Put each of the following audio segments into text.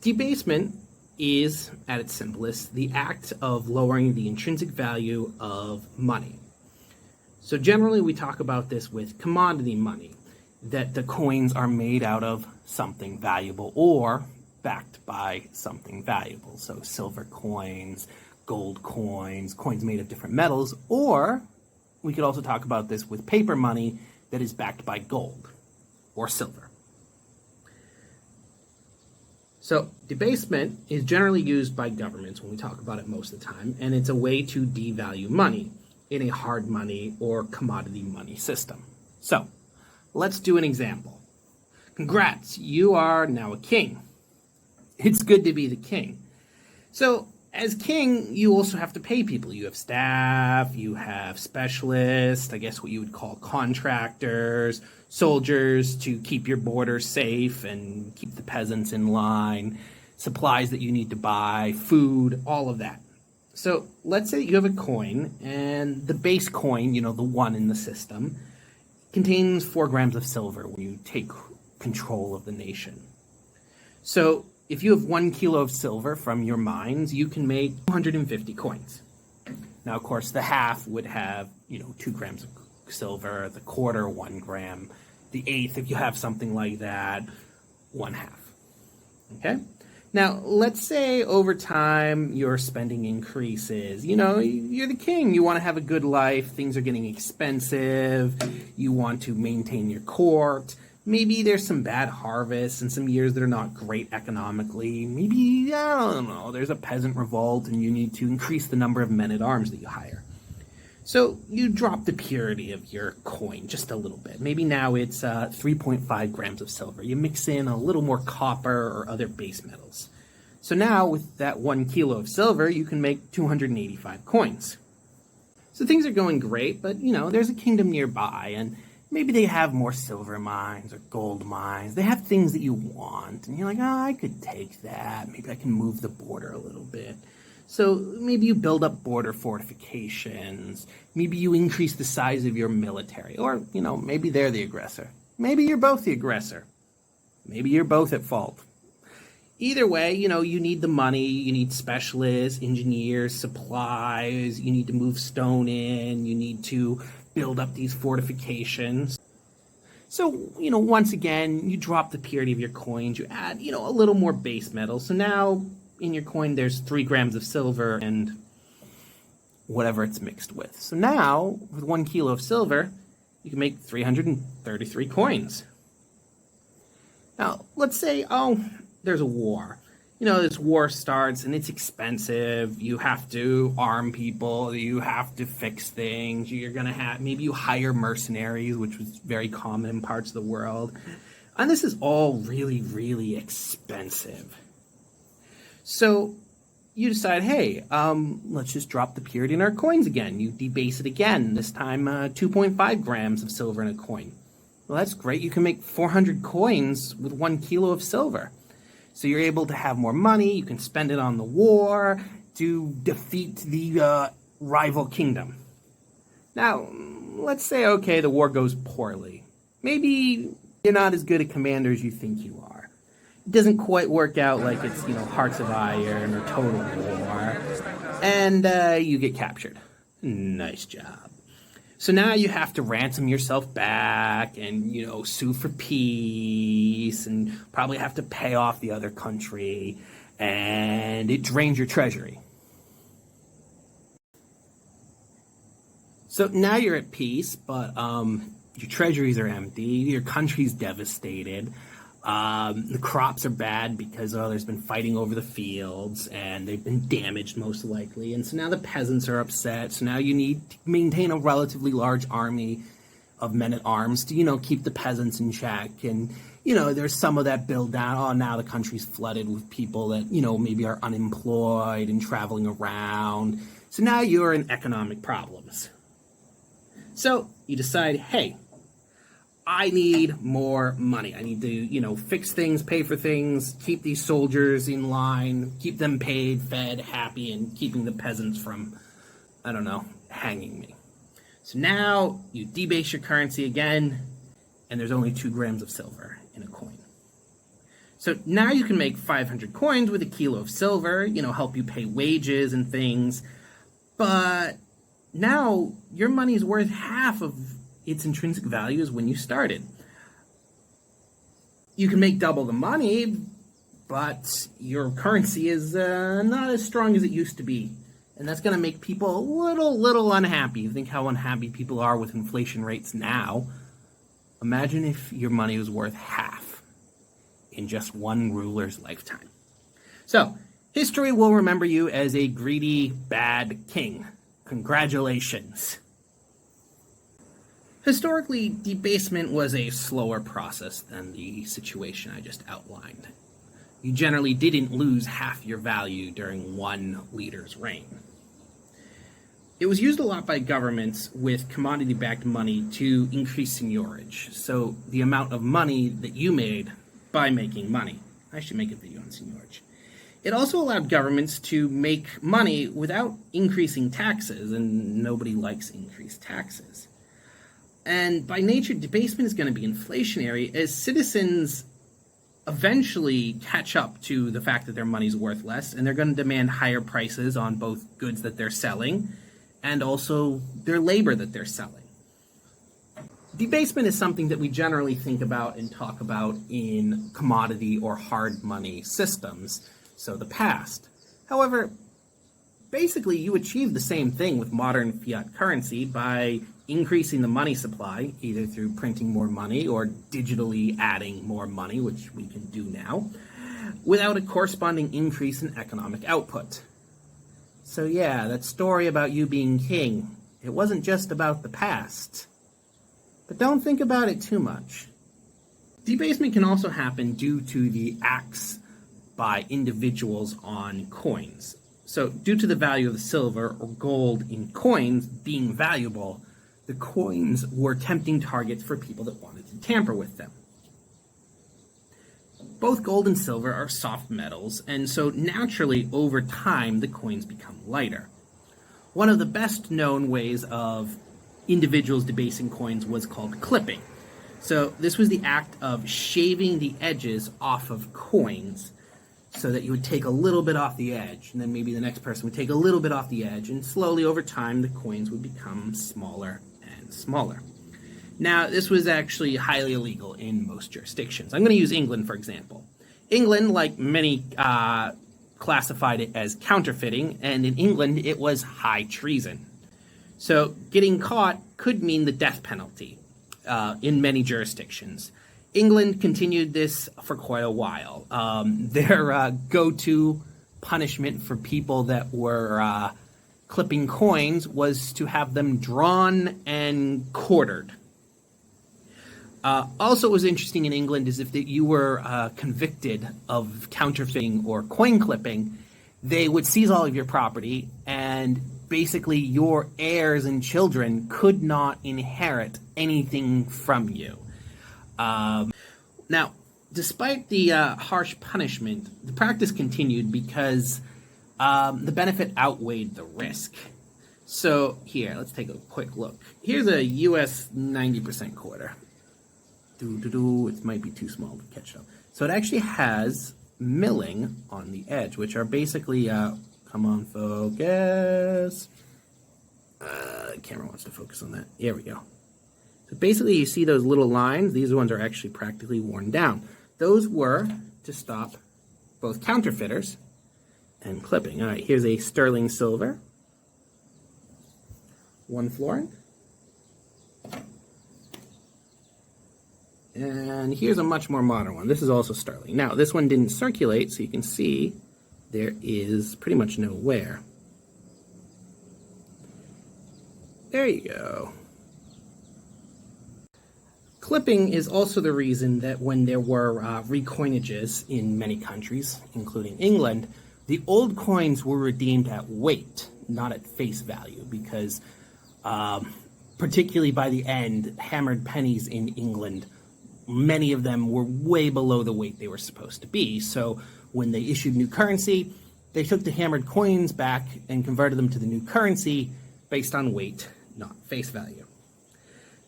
Debasement is, at its simplest, the act of lowering the intrinsic value of money. So generally we talk about this with commodity money, that the coins are made out of something valuable or backed by something valuable. So silver coins, gold coins, coins made of different metals, or we could also talk about this with paper money that is backed by gold or silver. So debasement is generally used by governments when we talk about it most of the time, and it's a way to devalue money in a hard money or commodity money system. So let's do an example. Congrats, you are now a king. It's good to be the king. So as king, you also have to pay people. You have staff, you have specialists, I guess what you would call contractors, soldiers to keep your border safe and keep the peasants in line, supplies that you need to buy, food, all of that. So let's say you have a coin, and the base coin, the one in the system, contains 4 grams of silver when you take control of the nation. So if you have 1 kilo of silver from your mines, you can make 250 coins. Now, of course, the half would have, 2 grams of silver, the quarter, 1 gram, the eighth, if you have something like that, 1/2. Okay? Now, let's say over time your spending increases. You're the king. You want to have a good life. Things are getting expensive. You want to maintain your court. Maybe there's some bad harvests and some years that are not great economically. Maybe, I don't know, there's a peasant revolt and you need to increase the number of men-at-arms that you hire. So you drop the purity of your coin just a little bit. Maybe now it's 3.5 grams of silver. You mix in a little more copper or other base metals. So now with that 1 kilo of silver, you can make 285 coins. So things are going great, but there's a kingdom nearby, and maybe they have more silver mines or gold mines. They have things that you want, and you're like, I could take that. Maybe I can move the border a little bit. So maybe you build up border fortifications. Maybe you increase the size of your military. Or, maybe they're the aggressor. Maybe you're both the aggressor. Maybe you're both at fault. Either way, you need the money. You need specialists, engineers, supplies. You need to move stone in. You need to build up these fortifications. So, once again, you drop the purity of your coins. You add, a little more base metal. So now in your coin, there's 3 grams of silver and whatever it's mixed with. So now, with 1 kilo of silver, you can make 333 coins. Now, let's say, there's a war. This war starts and it's expensive. You have to arm people. You have to fix things. You're going to maybe you hire mercenaries, which was very common in parts of the world. And this is all really, really expensive. So you decide, hey, let's just drop the purity in our coins again. You debase it again, this time 2.5 grams of silver in a coin. Well, that's great. You can make 400 coins with 1 kilo of silver. So you're able to have more money. You can spend it on the war to defeat the rival kingdom. Now, let's say, okay, the war goes poorly. Maybe you're not as good a commander as you think you are. It doesn't quite work out like it's, Hearts of Iron or Total War. And you get captured. Nice job. So now you have to ransom yourself back and, sue for peace and probably have to pay off the other country, and it drains your treasury. So now you're at peace, but your treasuries are empty, your country's devastated. The crops are bad because there's been fighting over the fields and they've been damaged most likely. And so now the peasants are upset. So now you need to maintain a relatively large army of men-at-arms to, keep the peasants in check. And, there's some of that build down. Oh, now the country's flooded with people that, maybe are unemployed and traveling around. So now you're in economic problems. So you decide, hey, I need more money. I need to, fix things, pay for things, keep these soldiers in line, keep them paid, fed, happy, and keeping the peasants from, hanging me. So now you debase your currency again, and there's only 2 grams of silver in a coin. So now you can make 500 coins with a kilo of silver, help you pay wages and things. But now your money's worth half of its intrinsic value as when you started. You can make double the money, but your currency is not as strong as it used to be. And that's going to make people a little unhappy. You think how unhappy people are with inflation rates now. Imagine if your money was worth half in just one ruler's lifetime. So, history will remember you as a greedy, bad king. Congratulations. Historically, debasement was a slower process than the situation I just outlined. You generally didn't lose half your value during one leader's reign. It was used a lot by governments with commodity-backed money to increase seignorage, so the amount of money that you made by making money. I should make a video on seignorage. It also allowed governments to make money without increasing taxes, and nobody likes increased taxes. And by nature, debasement is going to be inflationary as citizens eventually catch up to the fact that their money's worth less, and they're going to demand higher prices on both goods that they're selling and also their labor that they're selling. Debasement is something that we generally think about and talk about in commodity or hard money systems, so the past. However, basically you achieve the same thing with modern fiat currency by increasing the money supply, either through printing more money or digitally adding more money, which we can do now, without a corresponding increase in economic output. So yeah, that story about you being king, it wasn't just about the past. But don't think about it too much. Debasement can also happen due to the acts by individuals on coins. So due to the value of the silver or gold in coins being valuable, the coins were tempting targets for people that wanted to tamper with them. Both gold and silver are soft metals, and so naturally over time the coins become lighter. One of the best known ways of individuals debasing coins was called clipping. So this was the act of shaving the edges off of coins so that you would take a little bit off the edge, and then maybe the next person would take a little bit off the edge, and slowly over time the coins would become smaller and smaller. Now, this was actually highly illegal in most jurisdictions. I'm going to use England, for example. England, like many, classified it as counterfeiting, and in England it was high treason. So getting caught could mean the death penalty in many jurisdictions. England continued this for quite a while. Their go-to punishment for people that were clipping coins was to have them drawn and quartered. Also, what was interesting in England is if you were convicted of counterfeiting or coin clipping, they would seize all of your property, and basically your heirs and children could not inherit anything from you. Now, despite the harsh punishment, the practice continued because the benefit outweighed the risk. So here, let's take a quick look. Here's a US 90% quarter. It might be too small to catch up. So it actually has milling on the edge, which are basically, come on, focus. The camera wants to focus on that. There we go. So basically, you see those little lines. These ones are actually practically worn down. Those were to stop both counterfeiters and clipping. All right, here's a sterling silver. 1 florin. And here's a much more modern one. This is also sterling. Now, this one didn't circulate, so you can see there is pretty much no wear. There you go. Clipping is also the reason that when there were recoinages in many countries, including England, the old coins were redeemed at weight, not at face value, because particularly by the end, hammered pennies in England, many of them were way below the weight they were supposed to be. So when they issued new currency, they took the hammered coins back and converted them to the new currency based on weight, not face value.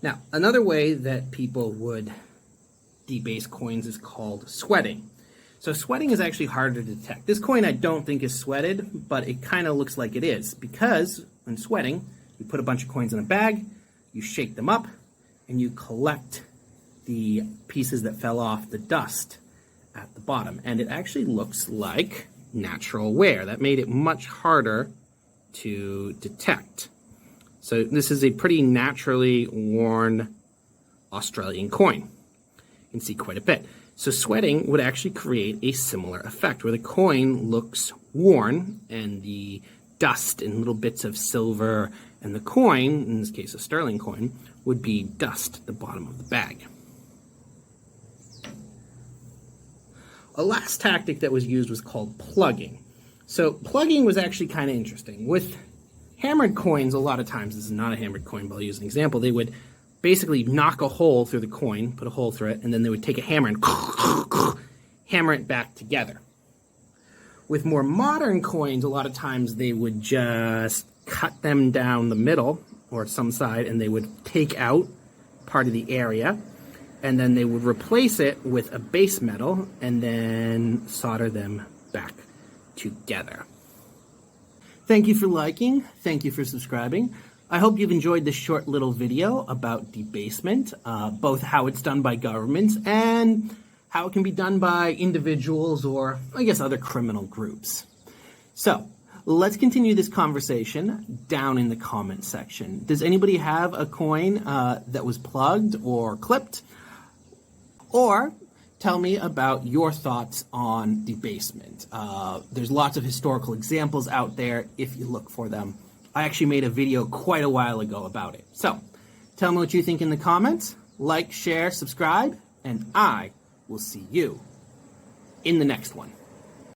Now, another way that people would debase coins is called sweating. So sweating is actually harder to detect. This coin I don't think is sweated, but it kind of looks like it is, because when sweating, you put a bunch of coins in a bag, you shake them up, and you collect the pieces that fell off, the dust at the bottom. And it actually looks like natural wear. That made it much harder to detect. So this is a pretty naturally worn Australian coin. You can see quite a bit. So sweating would actually create a similar effect where the coin looks worn and the dust and little bits of silver and the coin, in this case a sterling coin, would be dust at the bottom of the bag. A last tactic that was used was called plugging. So plugging was actually kind of interesting. With hammered coins, a lot of times, this is not a hammered coin, but I'll use an example, they would basically knock a hole through the coin, put a hole through it, and then they would take a hammer and hammer it back together. With more modern coins, a lot of times they would just cut them down the middle or some side, and they would take out part of the area, and then they would replace it with a base metal and then solder them back together. Thank you for liking. Thank you for subscribing. I hope you've enjoyed this short little video about debasement, both how it's done by governments and how it can be done by individuals or, I guess, other criminal groups. So, let's continue this conversation down in the comment section. Does anybody have a coin that was plugged or clipped? Or tell me about your thoughts on debasement. There's lots of historical examples out there if you look for them. I actually made a video quite a while ago about it. So, tell me what you think in the comments. Like, share, subscribe, and I will see you in the next one.